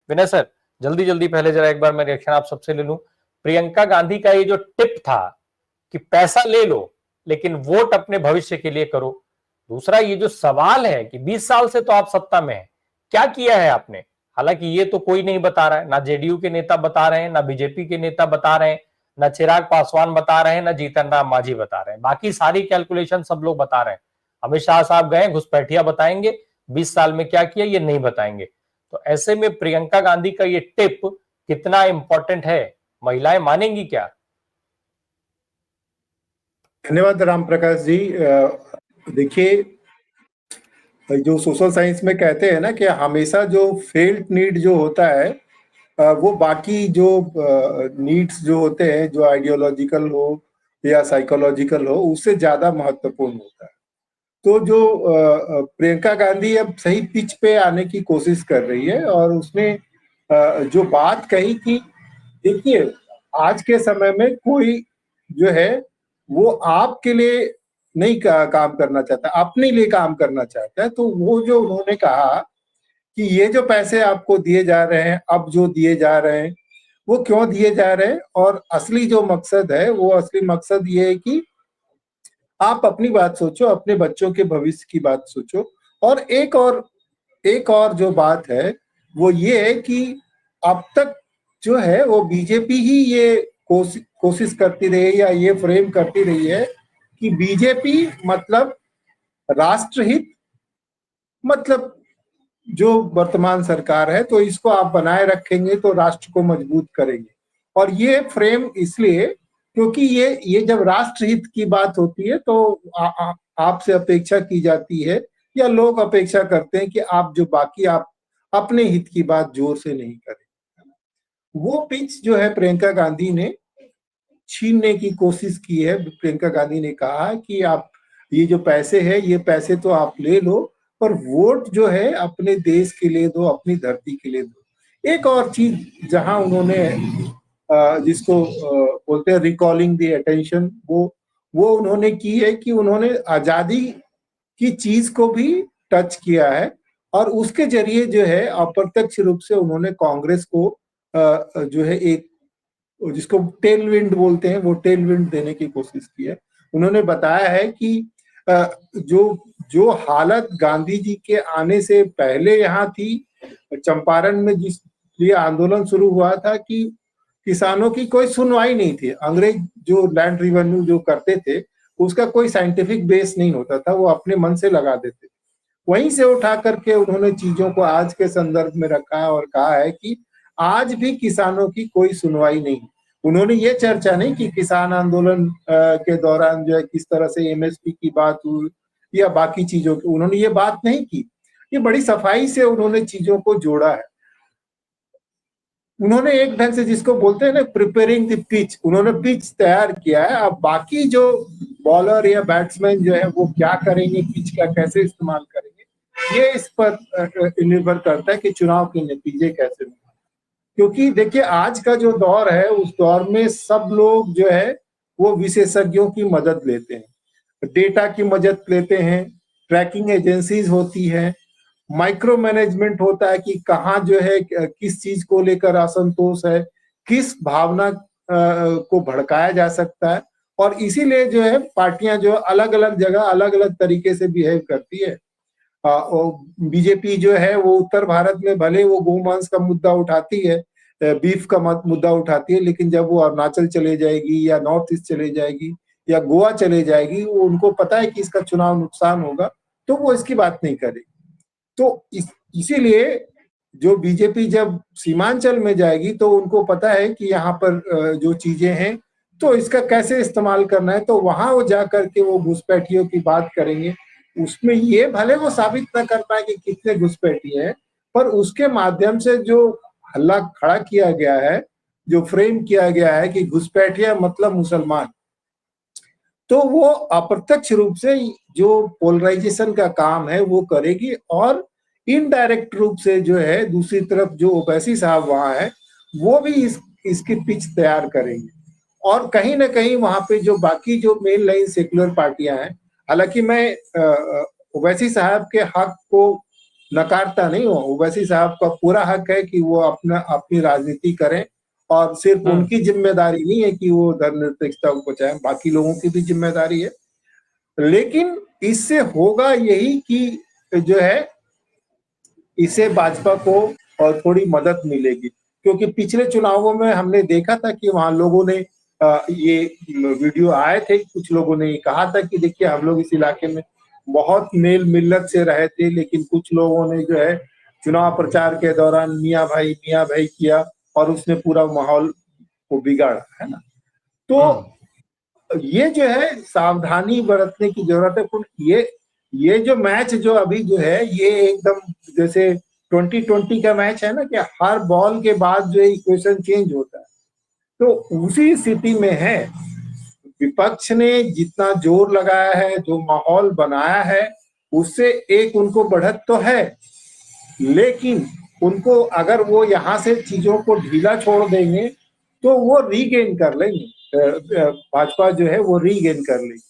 विनय sir, जल्दी जल्दी पहले जरा एक बार मैं रिएक्शन आप सबसे ले लूं। प्रियंका गांधी का ये जो टिप था कि पैसा ले लो लेकिन वोट अपने भविष्य के लिए करो। दूसरा ये जो सवाल है कि 20 साल से तो आप सत्ता में हैं, क्या किया है आपने? हालांकि ये तो कोई नहीं बता रहा है, ना जेडीयू के नेता बता रहे हैं, ना बीजेपी के नेता बता रहे हैं, ना चिराग पासवान बता रहे हैं, ना जीतन राम मांझी बता रहे हैं। बाकी सारी कैलकुलेशन सब लोग बता रहे हैं। अमित शाह साहब गए, घुसपैठिया बताएंगे, 20 साल में क्या किया ये नहीं बताएंगे। तो ऐसे में प्रियंका गांधी का ये टिप कितना इंपॉर्टेंट है, महिलाएं मानेंगी क्या? धन्यवाद राम प्रकाश जी। देखिए, जो सोशल साइंस में कहते हैं ना कि हमेशा जो फेल्ट नीड जो होता है वो बाकी जो नीड्स जो होते हैं, जो आइडियोलॉजिकल हो या साइकोलॉजिकल हो, उससे ज्यादा महत्वपूर्ण होता है। तो जो प्रियंका गांधी अब सही पिच पे आने की कोशिश कर रही है और उसने जो बात कही कि देखिए, आज के समय में कोई जो है वो आपके लिए नहीं काम करना चाहता, अपने लिए काम करना चाहता है। तो वो जो उन्होंने कहा कि ये जो पैसे आपको दिए जा रहे हैं, अब जो दिए जा रहे हैं, वो क्यों दिए जा रहे हैं, और असली जो मकसद है, वो असली मकसद ये है कि आप अपनी बात सोचो, अपने बच्चों के भविष्य की बात सोचो। और एक और जो बात है वो ये है कि अब तक जो है वो बीजेपी ही ये कोशिश करती रही है या ये फ्रेम करती रही है कि बीजेपी मतलब राष्ट्रहित, मतलब जो वर्तमान सरकार है तो इसको आप बनाए रखेंगे तो राष्ट्र को मजबूत करेंगे। और ये फ्रेम इसलिए क्योंकि ये जब राष्ट्रहित की बात होती है तो आपसे अपेक्षा की जाती है या लोग अपेक्षा करते हैं कि आप जो बाकी आप अपने हित की बात जोर से नहीं करें। वो पिच जो है प्रियंका गांधी ने छीनने की कोशिश की है। प्रियंका गांधी ने कहा कि आप ये जो पैसे है, ये पैसे तो आप ले लो, पर वोट जो है अपने देश के लिए दो, अपनी धरती के लिए दो। एक और चीज जहां उन्होंने जिसको बोलते हैं रिकॉलिंग द अटेंशन, वो उन्होंने की है कि उन्होंने आजादी की चीज को भी टच किया है और उसके जरिए जो है अप्रत्यक्ष रूप से उन्होंने कांग्रेस को जो है एक जिसको टेल विंड बोलते हैं, वो टेल विंड देने की कोशिश की है। उन्होंने बताया है कि जो जो हालत गांधी जी के आने से पहले यहाँ थी, चंपारण में जिस लिए आंदोलन शुरू हुआ था कि किसानों की कोई सुनवाई नहीं थी, अंग्रेज जो लैंड रिवेन्यू जो करते थे उसका कोई साइंटिफिक बेस नहीं होता था, वो अपने मन से लगा देते थे। वहीं से उठा करके उन्होंने चीजों को आज के संदर्भ में रखा और कहा है कि आज भी किसानों की कोई सुनवाई नहीं। उन्होंने ये चर्चा नहीं कि किसान आंदोलन के दौरान जो है किस तरह से एमएसपी की बात हुई या बाकी चीजों की, उन्होंने ये बात नहीं की। ये बड़ी सफाई से उन्होंने चीजों को जोड़ा है। उन्होंने एक ढंग से जिसको बोलते हैं ना प्रिपेयरिंग द पिच, उन्होंने पिच तैयार किया है। अब बाकी जो बॉलर या बैट्समैन जो है वो क्या करेंगे, पिच का कैसे इस्तेमाल करेंगे, ये इस पर निर्भर करता है कि चुनाव के नतीजे कैसे होंगे। क्योंकि देखिए आज का जो दौर है उस दौर में सब लोग जो है वो विशेषज्ञों की मदद लेते हैं, डेटा की मदद लेते हैं, ट्रैकिंग एजेंसीज होती है, माइक्रो मैनेजमेंट होता है कि कहाँ जो है किस चीज को लेकर असंतोष है, किस भावना को भड़काया जा सकता है। और इसीलिए जो है पार्टियां जो अलग अलग जगह अलग अलग तरीके से बिहेव करती है। बीजेपी जो है वो उत्तर भारत में भले वो गोमांस का मुद्दा उठाती है, बीफ का मुद्दा उठाती है, लेकिन जब वो अरुणाचल चले जाएगी या नॉर्थ ईस्ट चले जाएगी या गोवा चले जाएगी, वो उनको पता है कि इसका चुनाव नुकसान होगा, तो वो इसकी बात नहीं करेगी। तो इसीलिए जो बीजेपी जब सीमांचल में जाएगी तो उनको पता है कि यहाँ पर जो चीजें हैं तो इसका कैसे इस्तेमाल करना है, तो वहां वो जाकर के वो घुसपैठियों की बात करेंगे। उसमें ये भले वो साबित न कर पाए कि कितने घुसपैठी हैं, पर उसके माध्यम से जो हल्ला खड़ा किया गया है, जो फ्रेम किया गया है कि घुसपैठिया मतलब मुसलमान, तो वो अप्रत्यक्ष रूप से जो पोलराइजेशन का काम है वो करेगी। और इनडायरेक्ट रूप से जो है दूसरी तरफ जो ओवैसी साहब वहां है वो भी इसकी पिच तैयार करेंगे। और कहीं ना कहीं वहां पे जो बाकी जो मेन लाइन सेक्युलर पार्टियां हैं, हालांकि मैं ओवैसी साहब के हक को नकारता नहीं हूँ। ओवैसी साहब का पूरा हक है कि वो अपनी राजनीति करें और सिर्फ उनकी जिम्मेदारी नहीं है कि वो धर्मनिरपेक्षता को बचाएं, बाकी लोगों की भी जिम्मेदारी है। लेकिन इससे होगा यही कि जो है इससे भाजपा को और थोड़ी मदद मिलेगी, क्योंकि पिछले चुनावों में हमने देखा था कि वहां लोगों ने ये वीडियो आए थे, कुछ लोगों ने कहा था कि देखिए हम लोग इस इलाके में बहुत मेल मिल्लत से रहे थे, लेकिन कुछ लोगों ने जो है चुनाव प्रचार के दौरान मियाँ भाई किया और उसने पूरा माहौल को बिगाड़ा, है ना। तो ये जो है सावधानी बरतने की जरूरत है। ये जो मैच जो अभी जो है ये एकदम जैसे 2020 का मैच है ना, कि हर बॉल के बाद जो है इक्वेशन चेंज होता है, तो उसी स्थिति में है। विपक्ष ने जितना जोर लगाया है, जो माहौल बनाया है, उससे एक उनको बढ़त तो है, लेकिन उनको अगर वो यहाँ से चीजों को ढीला छोड़ देंगे तो वो रीगेन कर लेंगे, भाजपा जो है वो रीगेन कर लेगी।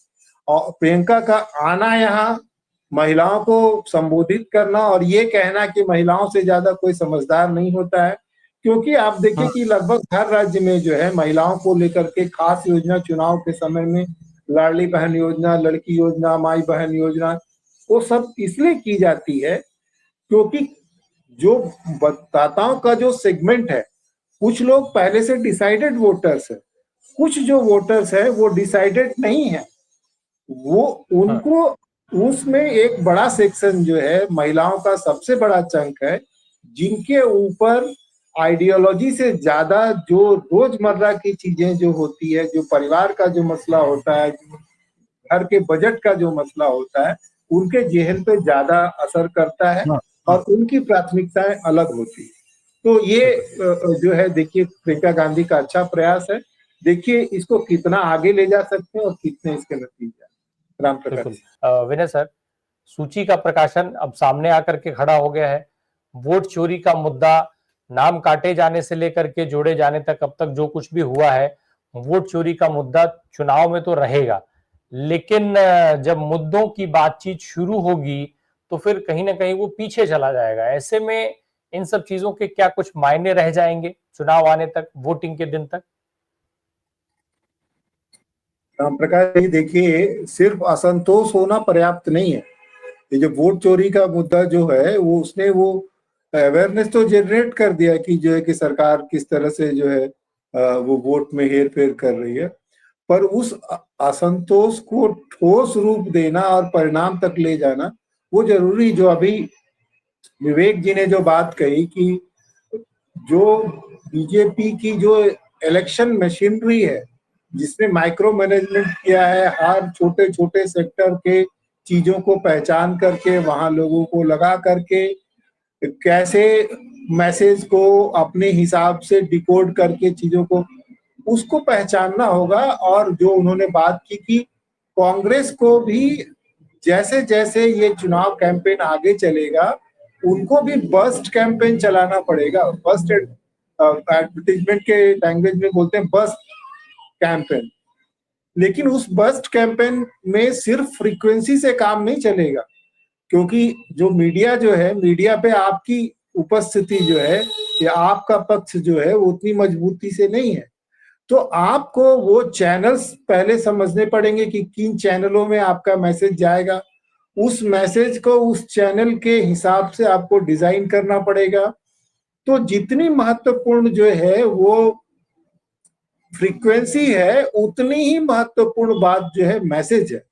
और प्रियंका का आना यहाँ, महिलाओं को संबोधित करना और ये कहना कि महिलाओं से ज्यादा कोई समझदार नहीं होता है, क्योंकि आप देखिए कि लगभग हर राज्य में जो है महिलाओं को लेकर के खास योजना चुनाव के समय में, लाडली बहन योजना, लड़की योजना, माई बहन योजना, वो सब इसलिए की जाती है क्योंकि जो मतदाताओं का जो सेगमेंट है, कुछ लोग पहले से डिसाइडेड वोटर्स है, कुछ जो वोटर्स है वो डिसाइडेड नहीं है। वो उनको उसमें एक बड़ा सेक्शन जो है महिलाओं का सबसे बड़ा चंक है, जिनके ऊपर आइडियोलॉजी से ज्यादा जो रोजमर्रा की चीजें जो होती है, जो परिवार का जो मसला होता है, जो घर के बजट का जो मसला होता है, उनके जेहन पे ज्यादा असर करता है और उनकी प्राथमिकताएं अलग होती है। तो ये जो है देखिए प्रियंका गांधी का अच्छा प्रयास है। देखिए इसको कितना आगे ले जा सकते हैं और कितने इसके नतीजे। राम प्रकाश। विनय सर, सूची का प्रकाशन अब सामने आकर के खड़ा हो गया है। वोट चोरी का मुद्दा नाम काटे जाने से लेकर के जोड़े जाने तक अब तक जो कुछ भी हुआ है, वोट चोरी का मुद्दा चुनाव में तो रहेगा, लेकिन जब मुद्दों की बातचीत शुरू होगी तो फिर कहीं ना कहीं वो पीछे चला जाएगा। ऐसे में इन सब चीजों के क्या कुछ मायने रह जाएंगे चुनाव आने तक, वोटिंग के दिन तक? राम प्रकाश जी, देखिए सिर्फ असंतोष होना पर्याप्त नहीं है। ये जो वोट चोरी का मुद्दा जो है वो उसने वो अवेयरनेस तो जनरेट कर दिया कि जो है कि सरकार किस तरह से जो है वो वोट में हेर फेर कर रही है, पर उस असंतोष को ठोस रूप देना और परिणाम तक ले जाना वो जरूरी। जो अभी विवेक जी ने जो बात कही कि जो बीजेपी की जो इलेक्शन मशीनरी है, जिसने माइक्रो मैनेजमेंट किया है, हर छोटे छोटे सेक्टर के चीजों को पहचान करके वहां लोगों को लगा करके कैसे मैसेज को अपने हिसाब से डिकोड करके चीजों को, उसको पहचानना होगा। और जो उन्होंने बात की कि कांग्रेस को भी जैसे जैसे ये चुनाव कैंपेन आगे चलेगा, उनको भी बस्ट कैंपेन चलाना पड़ेगा। बस्ट एडवर्टीजमेंट के लैंग्वेज में बोलते हैं बस्ट कैंपेन। लेकिन उस बस्ट कैंपेन में सिर्फ फ्रीक्वेंसी से काम नहीं चलेगा, क्योंकि जो मीडिया जो है, मीडिया पे आपकी उपस्थिति जो है या आपका पक्ष जो है वो उतनी मजबूती से नहीं है। तो आपको वो चैनल्स पहले समझने पड़ेंगे कि किन चैनलों में आपका मैसेज जाएगा। उस मैसेज को उस चैनल के हिसाब से आपको डिजाइन करना पड़ेगा। तो जितनी महत्वपूर्ण जो है वो फ्रीक्वेंसी है, उतनी ही महत्वपूर्ण बात जो है मैसेज है,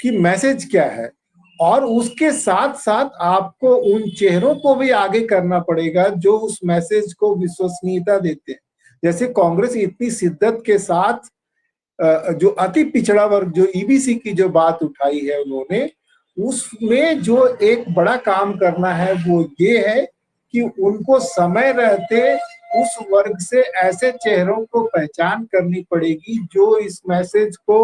कि मैसेज क्या है। और उसके साथ साथ आपको उन चेहरों को भी आगे करना पड़ेगा जो उस मैसेज को विश्वसनीयता देते हैं। जैसे कांग्रेस इतनी शिद्दत के साथ जो अति पिछड़ा वर्ग, जो ईबीसी की जो बात उठाई है उन्होंने, उसमें जो एक बड़ा काम करना है वो ये है कि उनको समय रहते उस वर्ग से ऐसे चेहरों को पहचान करनी पड़ेगी जो इस मैसेज को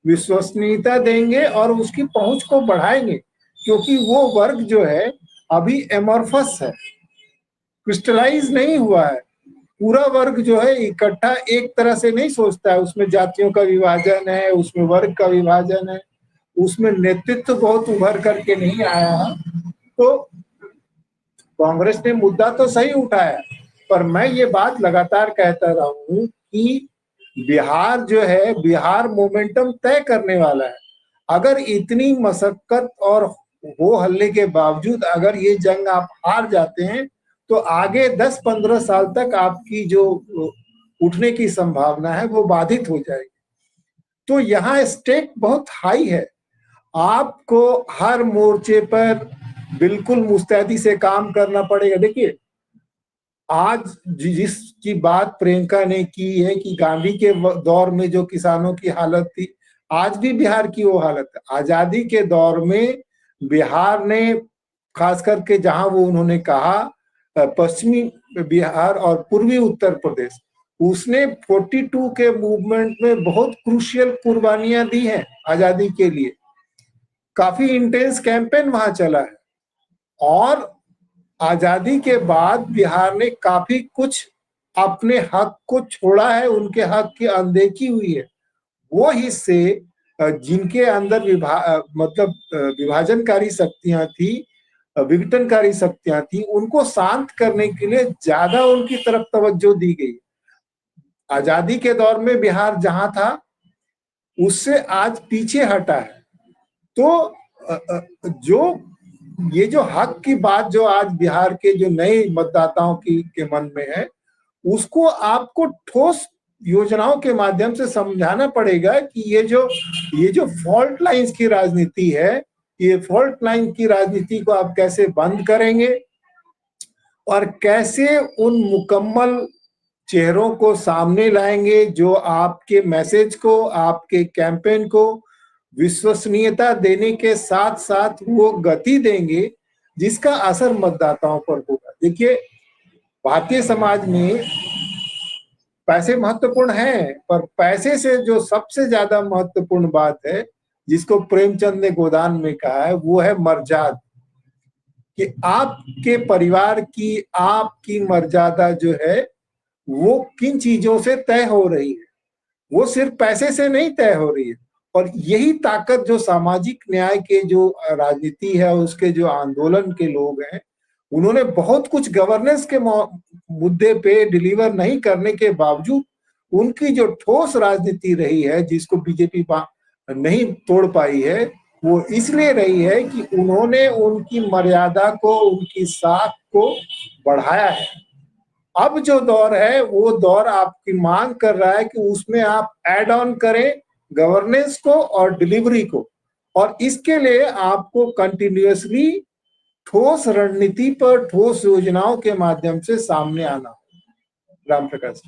विश्वसनीयता देंगे और उसकी पहुंच को बढ़ाएंगे। क्योंकि वो वर्ग जो है अभी एमॉर्फस है, क्रिस्टलाइज नहीं हुआ है। पूरा वर्ग जो है इकट्ठा एक तरह से नहीं सोचता है, उसमें जातियों का विभाजन है, उसमें वर्ग का विभाजन है, उसमें नेतृत्व बहुत उभर करके नहीं आया है। तो कांग्रेस ने मुद्दा तो सही उठाया, पर मैं ये बात लगातार कहता रहा हूं कि बिहार जो है, बिहार मोमेंटम तय करने वाला है। अगर इतनी मशक्कत और हो हल्ले के बावजूद अगर ये जंग आप हार जाते हैं, तो आगे 10-15 साल तक आपकी जो उठने की संभावना है वो बाधित हो जाएगी। तो यहाँ स्टेक बहुत हाई है। आपको हर मोर्चे पर बिल्कुल मुस्तैदी से काम करना पड़ेगा। देखिए, आज जिसकी बात प्रियंका ने की है कि गांधी के दौर में जो किसानों की हालत थी, आज भी बिहार की वो हालत है। आजादी के दौर में बिहार ने, खास करके जहां वो उन्होंने कहा पश्चिमी बिहार और पूर्वी उत्तर प्रदेश, उसने 42 के मूवमेंट में बहुत क्रूशियल कुर्बानियां दी हैं आजादी के लिए। काफी इंटेंस कैंपेन वहां चला है और आजादी के बाद बिहार ने काफी कुछ अपने हक को छोड़ा है, उनके हक की अनदेखी हुई है। वो हिस्से जिनके अंदर विभाजनकारी शक्तियां थी, विघटनकारी शक्तियां थी, उनको शांत करने के लिए ज्यादा उनकी तरफ तवज्जो दी गई। आजादी के दौर में बिहार जहां था उससे आज पीछे हटा है। तो जो ये जो हक की बात जो आज बिहार के जो नए मतदाताओं के मन में है, उसको आपको ठोस योजनाओं के माध्यम से समझाना पड़ेगा कि ये जो फॉल्ट लाइंस की राजनीति है, ये फॉल्ट लाइन की राजनीति को आप कैसे बंद करेंगे और कैसे उन मुकम्मल चेहरों को सामने लाएंगे जो आपके मैसेज को, आपके कैंपेन को विश्वसनीयता देने के साथ साथ वो गति देंगे जिसका असर मतदाताओं पर होगा। देखिए, भारतीय समाज में पैसे महत्वपूर्ण हैं, पर पैसे से जो सबसे ज्यादा महत्वपूर्ण बात है, जिसको प्रेमचंद ने गोदान में कहा है, वो है मर्यादा। कि आपके परिवार की, आपकी मर्यादा जो है वो किन चीजों से तय हो रही है, वो सिर्फ पैसे से नहीं तय हो रही है। और यही ताकत जो सामाजिक न्याय के जो राजनीति है, उसके जो आंदोलन के लोग हैं, उन्होंने बहुत कुछ गवर्नेंस के मुद्दे पे डिलीवर नहीं करने के बावजूद उनकी जो ठोस राजनीति रही है, जिसको बीजेपी नहीं तोड़ पाई है, वो इसलिए रही है कि उन्होंने उनकी मर्यादा को, उनकी साख को बढ़ाया है। अब जो दौर है वो दौर आपकी मांग कर रहा है कि उसमें आप ऐड ऑन करें गवर्नेंस को और डिलीवरी को, और इसके लिए आपको कंटिन्यूअसली ठोस रणनीति पर, ठोस योजनाओं के माध्यम से सामने आना। राम प्रकाश।